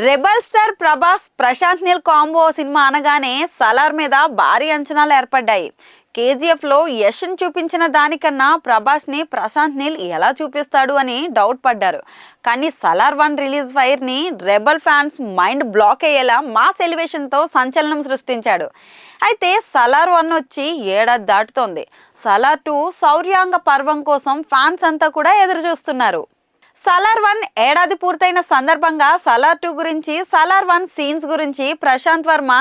Rebel star Prabhas Prashanth Neel combo cinema అనగానే సలార్ మీద భారీ అంచనాలు ఏర్పడ్డాయి. కేజీఎఫ్ లో యష్ని చూపించిన దానికన్నా ప్రభాస్ ని ప్రశాంత్ నీల్ ఎలా చూపిస్తాడు అని డౌట్ పడ్డారు. కానీ సలార్ 1 రిలీజ్ ఫైర్ ని రెబల్ ఫ్యాన్స్ మైండ్ బ్లాక్ అయ్యేలా మాస్ ఎలివేషన్ తో సంచలనం సృష్టించాడు. అయితే సలార్ 1 వచ్చి ఏడాది దాటుతోంది. సలార్ 2 శౌర్యాంగ పర్వం కోసం ఫ్యాన్స్ అంతా కూడా ఎదురు చూస్తున్నారు. సలార్ 1 ఏడాది పూర్తయిన సందర్భంగా సలార్ 2 గురించి, సలార్ 1 సీన్స్ గురించి ప్రశాంత్ వర్మ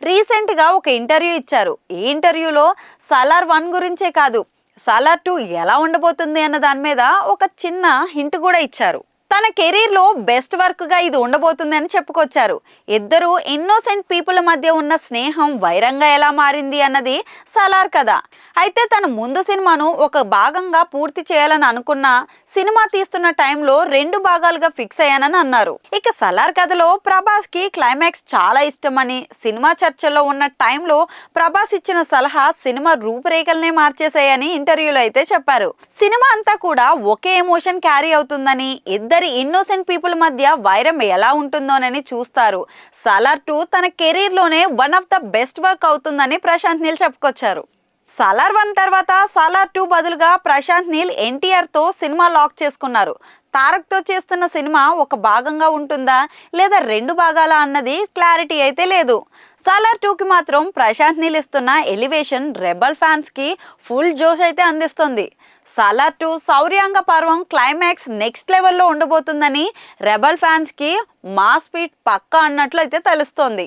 రీసెంట్ గా ఒక ఇంటర్వ్యూ ఇచ్చారు. ఈ ఇంటర్వ్యూలో సలార్ 1 గురించే కాదు, సలార్ 2 ఎలా ఉండబోతుంది అన్న దాని మీద ఒక చిన్న హింట్ కూడా ఇచ్చారు. తన కెరీర్ లో బెస్ట్ వర్క్ గా ఇది ఉండబోతుంది అని చెప్పుకొచ్చారు. ఇద్దరు ఇన్నోసెంట్ పీపుల్ మధ్య ఉన్న స్నేహం వైరంగా ఎలా మారింది అన్నది సలార్ కథ. అయితే తన ముందు సినిమాను ఒక భాగంగా పూర్తి చేయాలని అనుకున్న సినిమా తీస్తున్న టైంలో 2 భాగాలుగా ఫిక్స్ అయ్యానని అన్నారు. ఇక సలార్ కథలో ప్రభాస్ కి క్లైమాక్స్ చాలా ఇష్టమని, సినిమా చర్చల్లో ఉన్న టైంలో ప్రభాస్ ఇచ్చిన సలహా సినిమా రూపురేఖలనే మార్చేసాయని ఇంటర్వ్యూలో అయితే చెప్పారు. సినిమా అంతా కూడా ఒకే ఎమోషన్ క్యారీ అవుతుందని, ఇద్దరి ఇన్నోసెంట్ పీపుల్ మధ్య వైరం ఎలా ఉంటుందోనని చూస్తారు. సలార్ 2 తన కెరీర్ లోనే one of the best work అవుతుందని ప్రశాంత్ నీల్ చెప్పుకొచ్చారు. సలార్ 1 తర్వాత సలార్ 2 బదులుగా ప్రశాంత్ నీల్ ఎన్టీఆర్ తో సినిమా లాక్ చేసుకున్నారు. తారక్ తో చేస్తున్న సినిమా ఒక భాగంగా ఉంటుందా లేదా 2 భాగాలా అన్నది క్లారిటీ అయితే లేదు. సలార్ 2కి మాత్రం ప్రశాంత్ నీల్ ఇస్తున్న ఎలివేషన్ రెబల్ ఫ్యాన్స్ కి ఫుల్ జోష్ అయితే అందిస్తుంది. సలార్ 2 శౌర్యాంగ పర్వం క్లైమాక్స్ నెక్స్ట్ లెవెల్లో ఉండబోతుందని రెబల్ ఫ్యాన్స్ కి మాస్ స్పీడ్ పక్కా అన్నట్లు అయితే తెలుస్తోంది.